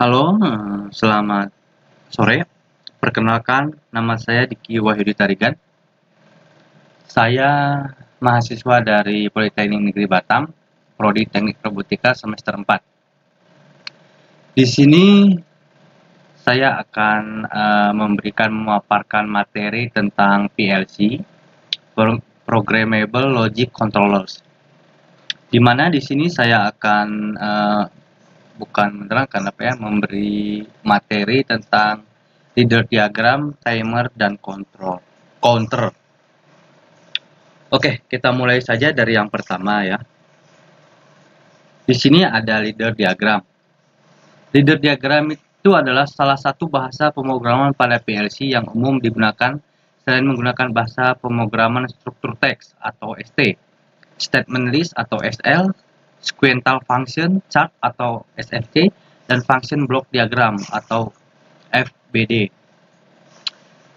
Halo, selamat sore. Perkenalkan, nama saya Diki Wahyudi Tarigan. Saya mahasiswa dari Politeknik Negeri Batam, Prodi Teknik Robotika semester 4. Di sini saya akan memaparkan materi tentang PLC, Programmable Logic Controllers. Di mana di sini saya akan bukan menerangkan memberi materi tentang leader diagram, timer, dan counter. Oke, kita mulai saja dari yang pertama ya. Di sini ada leader diagram. Leader diagram itu adalah salah satu bahasa pemrograman pada PLC yang umum digunakan selain menggunakan bahasa pemrograman struktur teks atau ST, statement list atau SL, sequential function chart atau SFC, dan function block diagram atau FBD.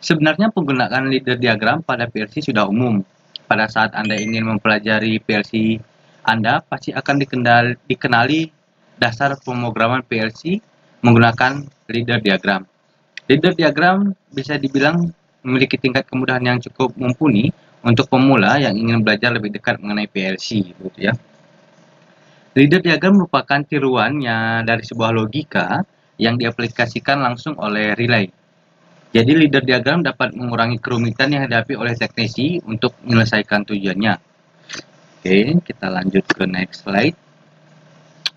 Sebenarnya penggunaan leader diagram pada PLC sudah umum. Pada saat Anda ingin mempelajari PLC, Anda pasti akan dikenali dasar pemrograman PLC menggunakan leader diagram. Leader diagram bisa dibilang memiliki tingkat kemudahan yang cukup mumpuni untuk pemula yang ingin belajar lebih dekat mengenai PLC, gitu ya. Leader diagram merupakan tiruannya dari sebuah logika yang diaplikasikan langsung oleh relay. Jadi leader diagram dapat mengurangi kerumitan yang dihadapi oleh teknisi untuk menyelesaikan tujuannya. Oke, kita lanjut ke next slide.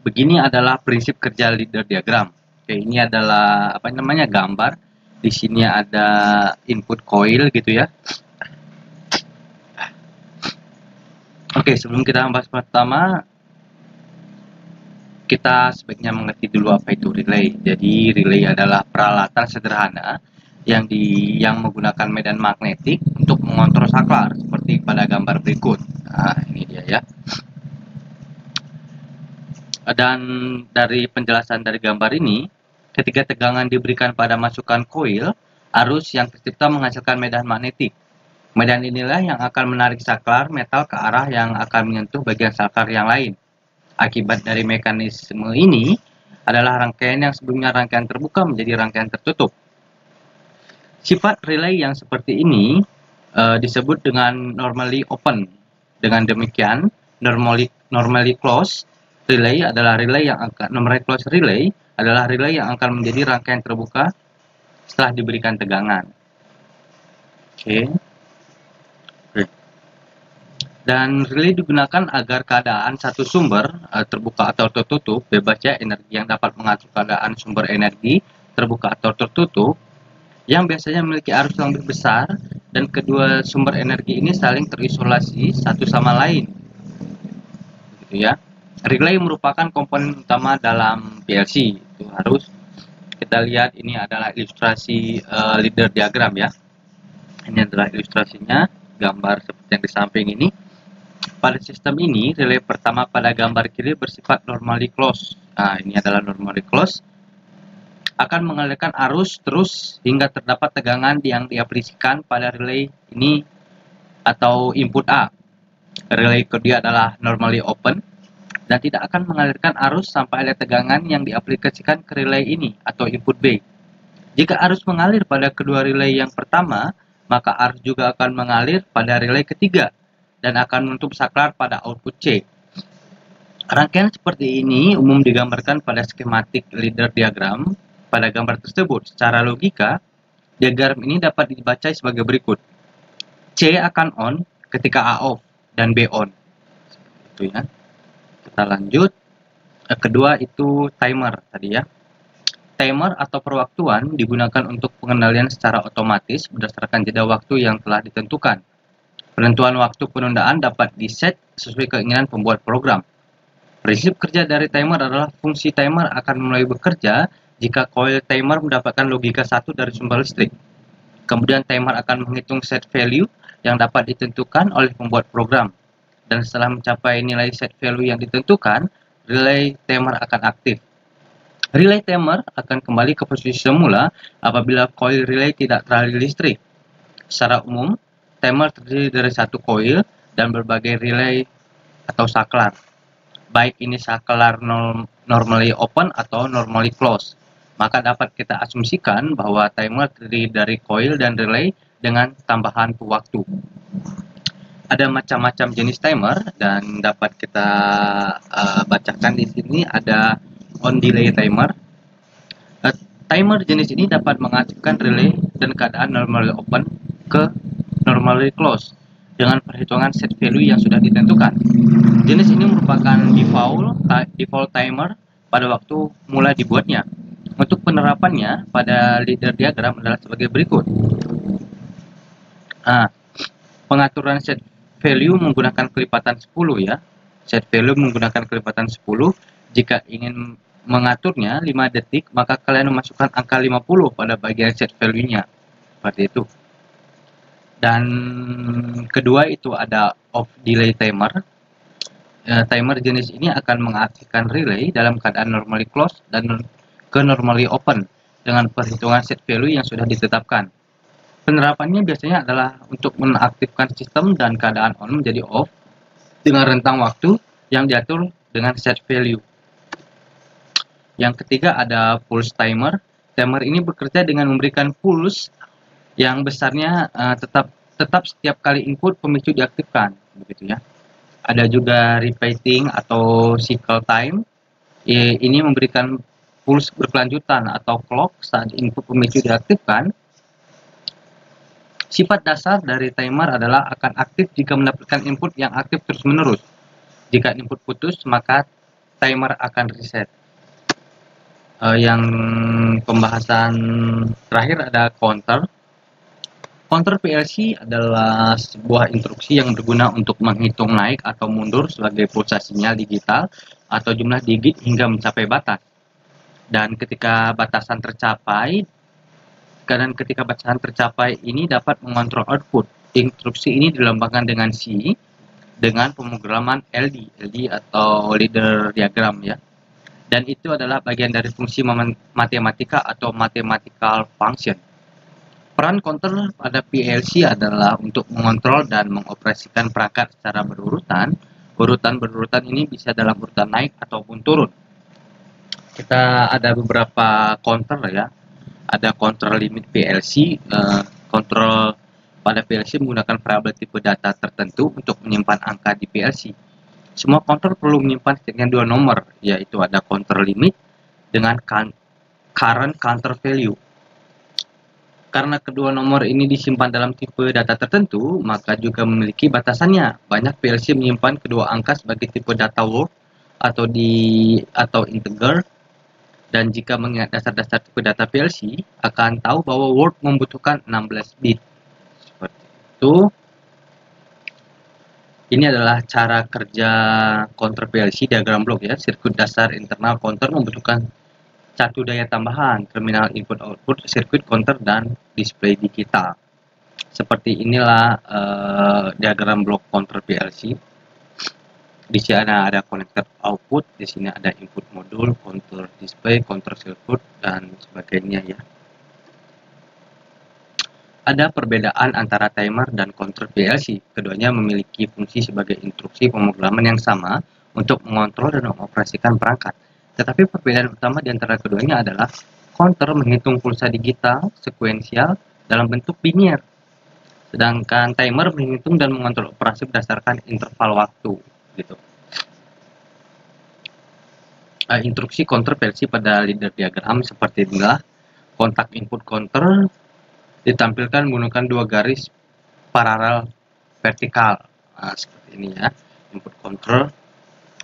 Begini adalah prinsip kerja leader diagram. Oke, ini adalah gambar. Di sini ada input coil gitu ya. Oke, sebelum kita membahas pertama, kita sebaiknya mengerti dulu apa itu relay. Jadi relay adalah peralatan sederhana yang menggunakan medan magnetik untuk mengontrol saklar seperti pada gambar berikut. Nah, ini dia ya. Dan dari penjelasan dari gambar ini, ketika tegangan diberikan pada masukan koil, arus yang tercipta menghasilkan medan magnetik. Medan inilah yang akan menarik saklar metal ke arah yang akan menyentuh bagian saklar yang lain. Akibat dari mekanisme ini adalah rangkaian yang sebelumnya rangkaian terbuka menjadi rangkaian tertutup. Sifat relay yang seperti ini disebut dengan normally open. Dengan demikian, normally closed relay adalah relay yang akan menjadi rangkaian terbuka setelah diberikan tegangan. Oke. Dan relay digunakan agar keadaan satu sumber terbuka atau tertutup, bebasnya energi yang dapat mengatur keadaan sumber energi terbuka atau tertutup yang biasanya memiliki arus yang lebih besar dan kedua sumber energi ini saling terisolasi satu sama lain, gitu ya. Relay merupakan komponen utama dalam PLC. Itu harus kita lihat, ini adalah ilustrasi leader diagram ya. Ini adalah ilustrasinya, gambar seperti yang di samping ini. Pada sistem ini, relay pertama pada gambar kiri bersifat normally closed. Nah, ini adalah normally closed. Akan mengalirkan arus terus hingga terdapat tegangan yang diaplikasikan pada relay ini atau input A. Relay kedua adalah normally open dan tidak akan mengalirkan arus sampai ada tegangan yang diaplikasikan ke relay ini atau input B. Jika arus mengalir pada kedua relay yang pertama, maka arus juga akan mengalir pada relay ketiga dan akan menutup saklar pada output C. Rangkaian seperti ini umum digambarkan pada skematik leader diagram. Pada gambar tersebut, secara logika, diagram ini dapat dibaca sebagai berikut. C akan on ketika A off dan B on. Itu ya. Kita lanjut. Kedua itu timer tadi ya. Timer atau perwaktuan digunakan untuk pengendalian secara otomatis berdasarkan jeda waktu yang telah ditentukan. Penentuan waktu penundaan dapat diset sesuai keinginan pembuat program. Prinsip kerja dari timer adalah fungsi timer akan mulai bekerja jika coil timer mendapatkan logika 1 dari sumber listrik. Kemudian timer akan menghitung set value yang dapat ditentukan oleh pembuat program. Dan setelah mencapai nilai set value yang ditentukan, relay timer akan aktif. Relay timer akan kembali ke posisi semula apabila coil relay tidak teraliri listrik. Secara umum, timer terdiri dari satu coil dan berbagai relay atau saklar. Baik ini saklar normally open atau normally closed. maka dapat kita asumsikan bahwa timer terdiri dari coil dan relay dengan tambahan waktu. Ada macam-macam jenis timer dan dapat kita bacakan di sini. Ada on delay timer. Timer jenis ini dapat mengaktifkan relay dan keadaan normally open ke normally close dengan perhitungan set value yang sudah ditentukan. Jenis ini merupakan default timer pada waktu mulai dibuatnya. Untuk penerapannya pada leader diagram adalah sebagai berikut. Pengaturan set value menggunakan kelipatan 10 ya. Set value menggunakan kelipatan 10. Jika ingin mengaturnya 5 detik, maka kalian memasukkan angka 50 pada bagian set value-nya. Seperti itu. Dan kedua itu ada off delay timer. Timer jenis ini akan mengaktifkan relay dalam keadaan normally close dan ke normally open dengan perhitungan set value yang sudah ditetapkan. Penerapannya biasanya adalah untuk menaktifkan sistem dan keadaan on menjadi off dengan rentang waktu yang diatur dengan set value. Yang ketiga ada pulse timer. Timer ini bekerja dengan memberikan pulse yang besarnya tetap setiap kali input pemicu diaktifkan, begitu ya. Ada juga repeating atau cycle time. Ini memberikan pulse berkelanjutan atau clock saat input pemicu diaktifkan. Sifat dasar dari timer adalah akan aktif jika mendapatkan input yang aktif terus-menerus. Jika input putus, maka timer akan reset. Yang pembahasan terakhir ada counter. Counter PLC adalah sebuah instruksi yang berguna untuk menghitung naik atau mundur sebagai pulsasi sinyal digital atau jumlah digit hingga mencapai batas. Dan ketika batasan tercapai, ini dapat mengontrol output. Instruksi ini dilambangkan dengan C dengan pemrograman LD atau leader diagram ya. Dan itu adalah bagian dari fungsi matematika atau mathematical function. Peran counter pada PLC adalah untuk mengontrol dan mengoperasikan perangkat secara berurutan. Urutan-berurutan ini bisa dalam urutan naik ataupun turun. Kita ada beberapa counter ya. Ada counter limit PLC. Kontrol pada PLC menggunakan variabel tipe data tertentu untuk menyimpan angka di PLC. Semua counter perlu menyimpan setidaknya 2 nomor, yaitu ada counter limit dengan current counter value. Karena kedua nomor ini disimpan dalam tipe data tertentu, maka juga memiliki batasannya. Banyak PLC menyimpan kedua angka sebagai tipe data word atau integer. Dan jika mengingat dasar-dasar tipe data PLC, akan tahu bahwa word membutuhkan 16 bit. Seperti itu. Ini adalah cara kerja counter PLC diagram blok ya. Sirkuit dasar internal counter membutuhkan satu daya tambahan, terminal input-output, sirkuit counter, dan display digital. Seperti inilah diagram blok counter PLC. Di sini ada connector output, di sini ada input modul, counter display, counter circuit, dan sebagainya ya. Ada perbedaan antara timer dan counter PLC. Keduanya memiliki fungsi sebagai instruksi pemrograman yang sama untuk mengontrol dan mengoperasikan perangkat. Tetapi perbedaan utama di antara keduanya adalah counter menghitung pulsa digital sekuensial dalam bentuk linear, sedangkan timer menghitung dan mengontrol operasi berdasarkan interval waktu. Gitu. Instruksi counter PLC pada leader diagram seperti inilah. Kontak input counter ditampilkan menggunakan 2 garis paralel vertikal. Seperti ini ya. Input counter.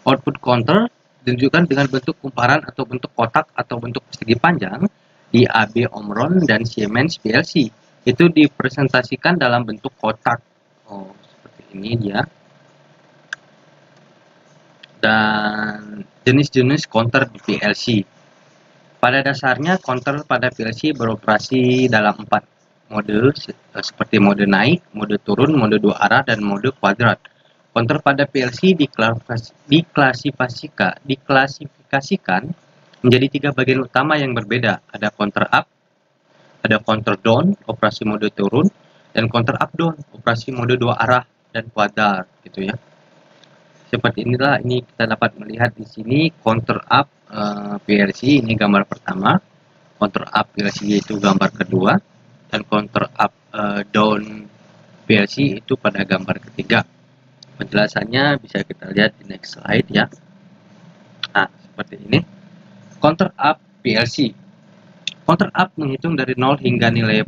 Output counter ditunjukkan dengan bentuk kumparan atau bentuk kotak atau bentuk persegi panjang di AB Omron dan Siemens PLC. Itu dipresentasikan dalam bentuk kotak. Seperti ini dia. Dan jenis-jenis counter di PLC. Pada dasarnya counter pada PLC beroperasi dalam 4 mode seperti mode naik, mode turun, mode 2 arah, dan mode kuadrat. Counter pada PLC diklasifikasikan menjadi 3 bagian utama yang berbeda. Ada counter up, ada counter down, operasi mode turun, dan counter up down, operasi mode 2 arah dan kuadrat gitu ya. Seperti inilah, ini kita dapat melihat di sini counter up PLC, ini gambar pertama. counter up PLC yaitu gambar kedua, dan counter up down PLC itu pada gambar ketiga. Penjelasannya bisa kita lihat di next slide ya. Nah, seperti ini. Counter up PLC. Counter up menghitung dari 0 hingga nilai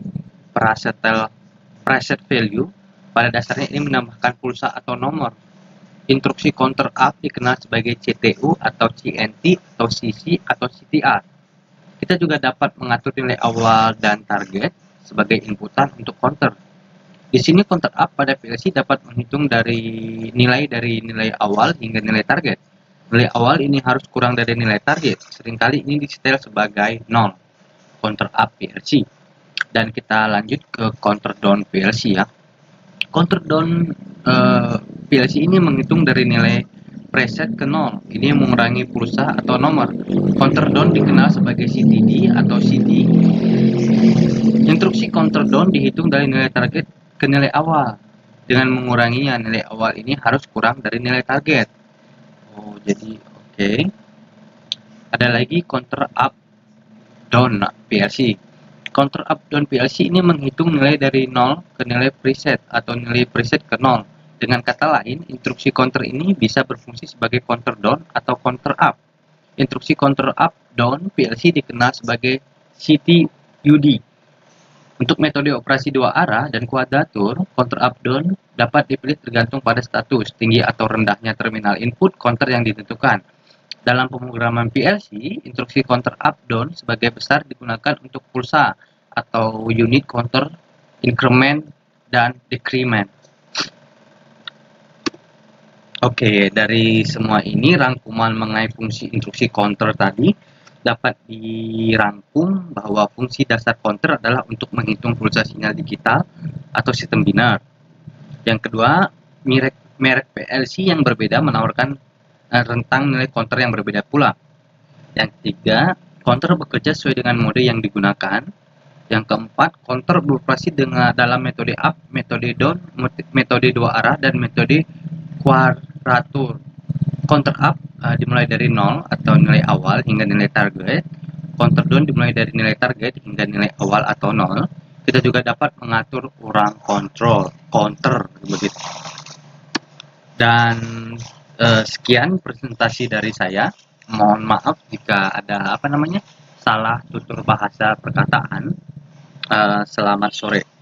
preset value. Pada dasarnya ini menambahkan pulsa atau nomor. Instruksi counter up dikenal sebagai CTU atau CNT atau CC atau CTR. Kita juga dapat mengatur nilai awal dan target sebagai inputan untuk counter. Di sini counter up pada PLC dapat menghitung dari nilai awal hingga nilai target. Nilai awal ini harus kurang dari nilai target. Seringkali ini disetel sebagai 0. Counter up PLC. Dan kita lanjut ke counter down PLC ya. Counter down PLC ini menghitung dari nilai preset ke 0. Ini mengurangi pulsa atau nomor. Counter down dikenal sebagai CTD atau CD. Instruksi counter down dihitung dari nilai target ke nilai awal. Dengan menguranginya, nilai awal ini harus kurang dari nilai target. Oh, jadi oke. Ada lagi counter up down PLC. Counter up down PLC ini menghitung nilai dari 0 ke nilai preset atau nilai preset ke 0. Dengan kata lain, instruksi counter ini bisa berfungsi sebagai counter down atau counter up. Instruksi counter up down PLC dikenal sebagai CTUD. Untuk metode operasi dua arah dan kuadratur, counter up down dapat dipilih tergantung pada status, tinggi atau rendahnya terminal input counter yang ditentukan. Dalam pemrograman PLC, instruksi counter up down sebagai besar digunakan untuk pulsa atau unit counter increment dan decrement. Oke, dari semua ini rangkuman mengenai fungsi instruksi counter tadi dapat dirangkum bahwa fungsi dasar counter adalah untuk menghitung pulsa sinyal digital atau sistem binar. Yang kedua, merek PLC yang berbeda menawarkan rentang nilai counter yang berbeda pula. Yang ketiga, counter bekerja sesuai dengan mode yang digunakan. Yang keempat, counter beroperasi dalam metode up, metode down, metode dua arah, dan metode kuadratur. Counter up dimulai dari 0 atau nilai awal hingga nilai target. Counter down dimulai dari nilai target hingga nilai awal atau 0. Kita juga dapat mengatur urang counter begitu. Dan sekian presentasi dari saya. Mohon maaf jika ada salah tutur bahasa perkataan. Selamat sore.